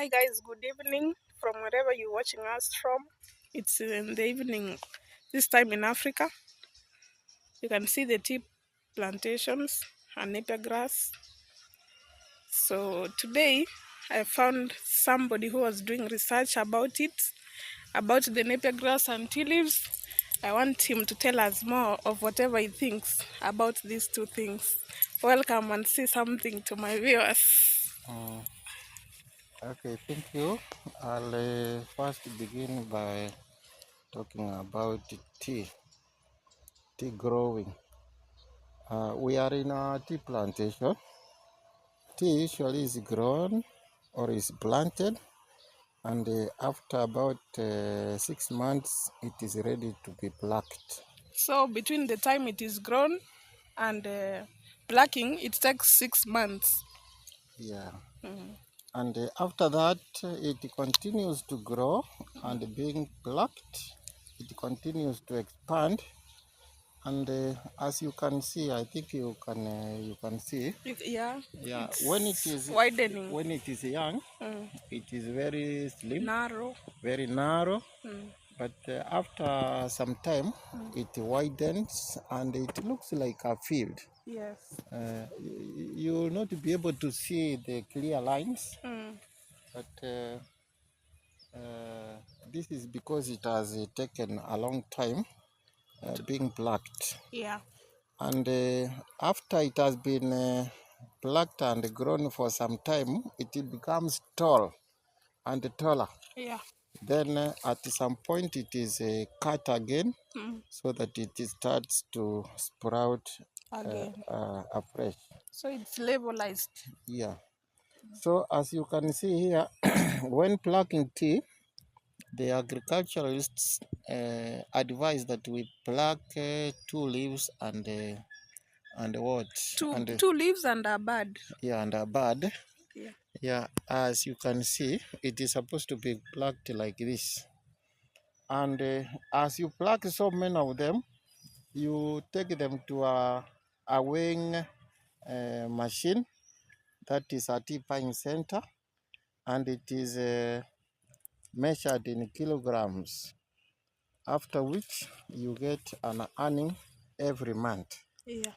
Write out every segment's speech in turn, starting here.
Hi guys, good evening from wherever you're watching us from. It's in the evening, this time in Africa. You can see the tea plantations and napier grass. So today I found somebody who was doing research about it, about the napier grass and tea leaves. I want him to tell us more of whatever he thinks about these two things. Welcome and say something to my viewers. Okay, thank you. I'll first begin by talking about tea growing. We are in a tea plantation. Tea usually is grown or is planted, and after about 6 months, it is ready to be plucked. So between the time it is grown and plucking, it takes 6 months. Yeah, Mm. and after that, it continues to grow and being plucked. It continues to expand. And as you can see, I think you can see, Yeah, yeah, it's widening. when it is young, Mm. it is very slim, Narrow. very narrow. Mm. But after some time, Mm. it widens and it looks like a field. Yes. You will not be able to see the clear lines, Mm. but this is because it has taken a long time being plucked. Yeah. And after it has been plucked and grown for some time, it becomes tall and taller. Yeah. Then at some point it is cut again Mm. so that it starts to sprout Again. afresh. So it's levelized. Yeah. So as you can see here, when plucking tea, the agriculturalists advise that we pluck 2 leaves and what Two and two leaves and a bud. yeah, and a bud. Yeah. Yeah, as you can see, it is supposed to be plucked like this. And as you pluck so many of them, you take them to a weighing machine that is at Ipine Center, and it is measured in kilograms. After which you get an earning every month. Yeah.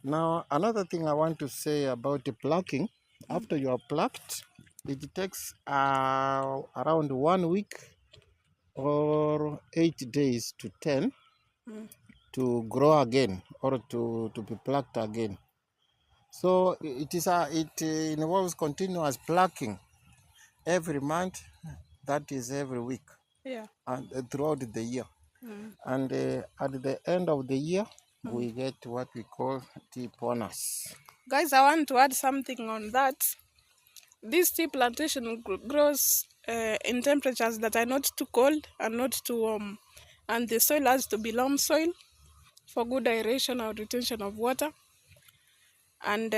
Now, another thing I want to say about the plucking, Mm. after you are plucked, it takes around 1 week or 8 days to 10 Mm. to grow again or to be plucked again. So it involves continuous plucking every month, that is every week, Yeah. and throughout the year. Mm. And at the end of the year, Mm. we get what we call tea bonus. Guys, I want to add something on that. This tea plantation grows in temperatures that are not too cold and not too warm, and the soil has to be loam soil for good aeration or retention of water. And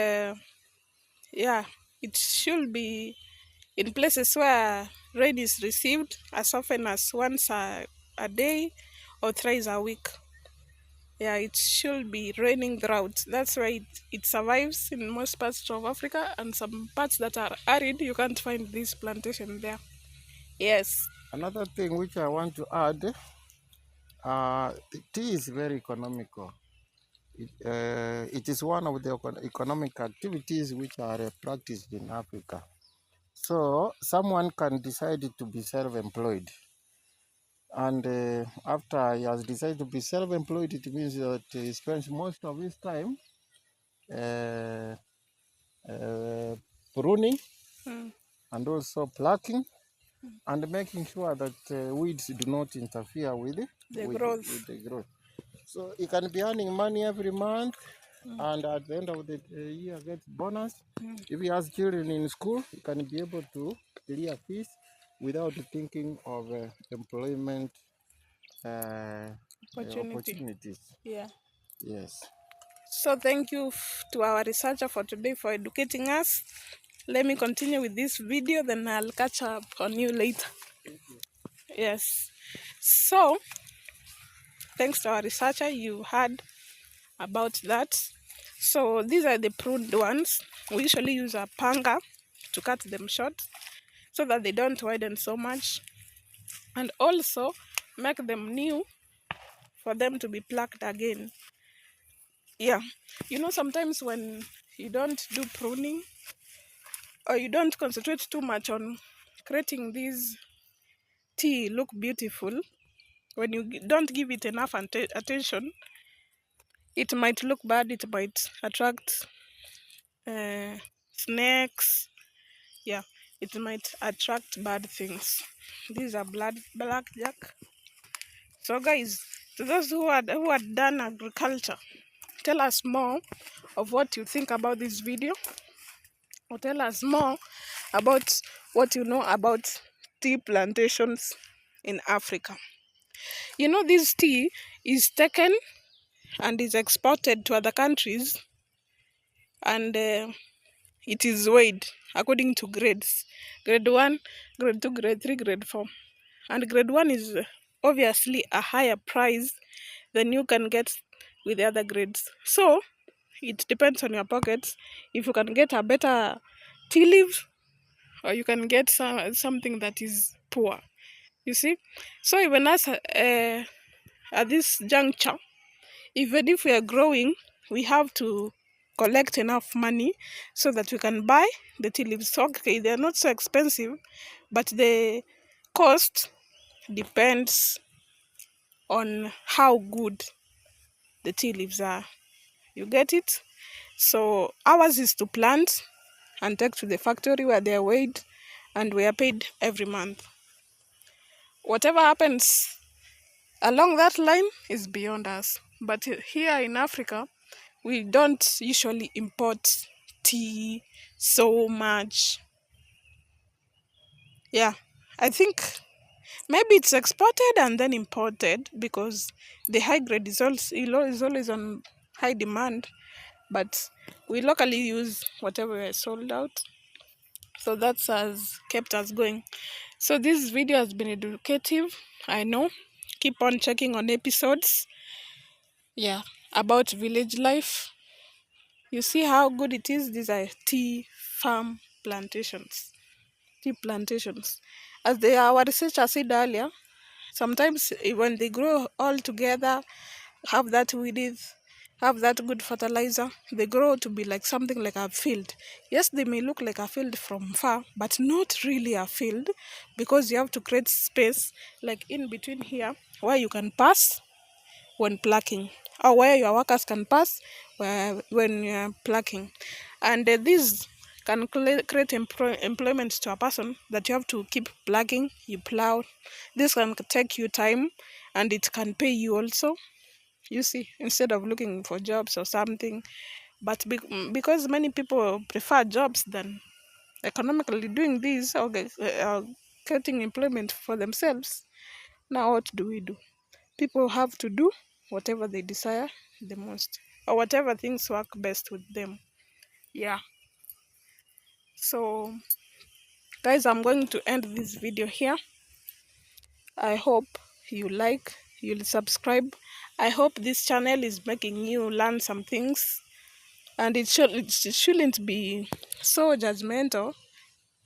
yeah, it should be in places where rain is received as often as once a day or thrice a week. Yeah, it should be raining drought. That's why it survives in most parts of Africa, and some parts that are arid, you can't find this plantation there. Yes. Another thing which I want to add, tea is very economical. It is one of the economic activities which are practiced in Africa. So someone can decide to be self-employed. And after he has decided to be self-employed, it means that he spends most of his time uh, uh, pruning Mm. and also plucking and making sure that weeds do not interfere The growth. with the growth. So he can be earning money every month, Mm. and at the end of the year gets bonus. Mm. If he has children in school, he can be able to clear fees without thinking of employment Opportunity. opportunities. Yeah. Yes. So thank you to our researcher for today for educating us. Let me continue with this video, then I'll catch up on you later. Yes. So thanks to our researcher, you heard about that. So these are the pruned ones. We usually use a panga to cut them short. so that they don't widen so much, and also make them new for them to be plucked again. Yeah, sometimes when you don't do pruning, or you don't concentrate too much on creating these tea look beautiful, when you don't give it enough attention, it might look bad, it might attract uh, snakes. Yeah, it might attract bad things. These are blackjack. So guys, to those who had done agriculture, tell us more of what you think about this video, or tell us more about what you know about tea plantations in Africa. This tea is taken and is exported to other countries, and it is weighed according to grades: grade 1, grade 2, grade 3, grade 4. And grade 1 is obviously a higher price than you can get with the other grades. So it depends on your pockets if you can get a better tea leaf, or you can get something that is poor. You see? So even us, at this juncture, even if we are growing, we have to collect enough money so that we can buy the tea leaves. Okay, they're not so expensive, but the cost depends on how good the tea leaves are. You get it? So ours is to plant and take to the factory where they are weighed, and we are paid every month. Whatever happens along that line is beyond us. But here in Africa, we don't usually import tea so much. Yeah, I think maybe it's exported and then imported, because the high grade is always on high demand. But we locally use whatever is sold out. So that's has kept us going. So this video has been educative, I know. Keep on checking on episodes. Yeah, about village life. You see how good it is. These are tea farm plantations. Tea plantations. As our researcher said earlier, sometimes when they grow all together, have that width, have that good fertilizer, they grow to be like something like a field. Yes, they may look like a field from far, but not really a field, because you have to create space like in between here where you can pass when plucking, or where your workers can pass when you're plucking. And this can create employment to a person, that you have to keep plucking, you plow. This can take you time, and it can pay you also, you see, instead of looking for jobs or something. But because many people prefer jobs than economically doing this, or getting employment for themselves, now what do we do? People have to do whatever they desire the most, or whatever things work best with them. Yeah. So guys, I'm going to end this video here. I hope you'll subscribe. I hope this channel is making you learn some things, and it shouldn't be so judgmental.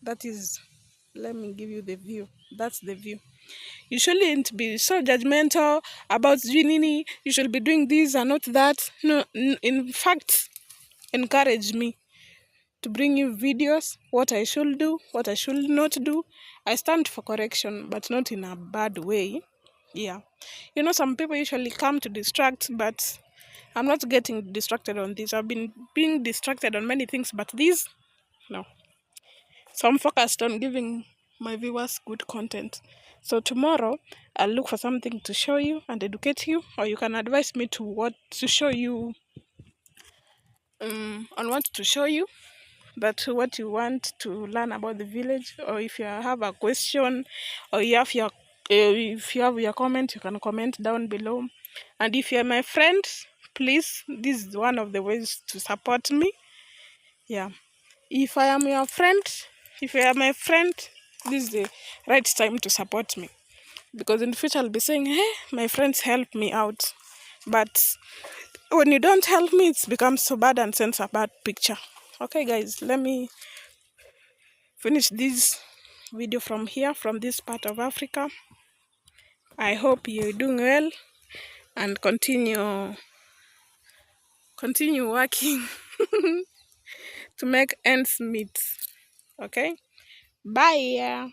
That is, let me give you the view. That's the view. You shouldn't be so judgmental about Ginini. You should be doing this and not that. No, in fact, encourage me to bring you videos, what I should do, what I should not do. I stand for correction, but not in a bad way. Yeah. Some people usually come to distract, but I'm not getting distracted on this. I've been being distracted on many things, but these, no. So I'm focused on giving my viewers good content. So tomorrow I'll look for something to show you and educate you, or you can advise me to what to show you, on what to show you, that what you want to learn about the village. Or if you have a question, or you have your if you have your comment, you can comment down below. And if you're my friend, please, this is one of the ways to support me. Yeah, if I am your friend, if you are my friend, this is the right time to support me, because in the future I'll be saying, hey, my friends help me out. But when you don't help me, it becomes so bad and sends a bad picture. Okay guys, let me finish this video from here, from this part of Africa. I hope you're doing well and continue working to make ends meet. Okay, bye.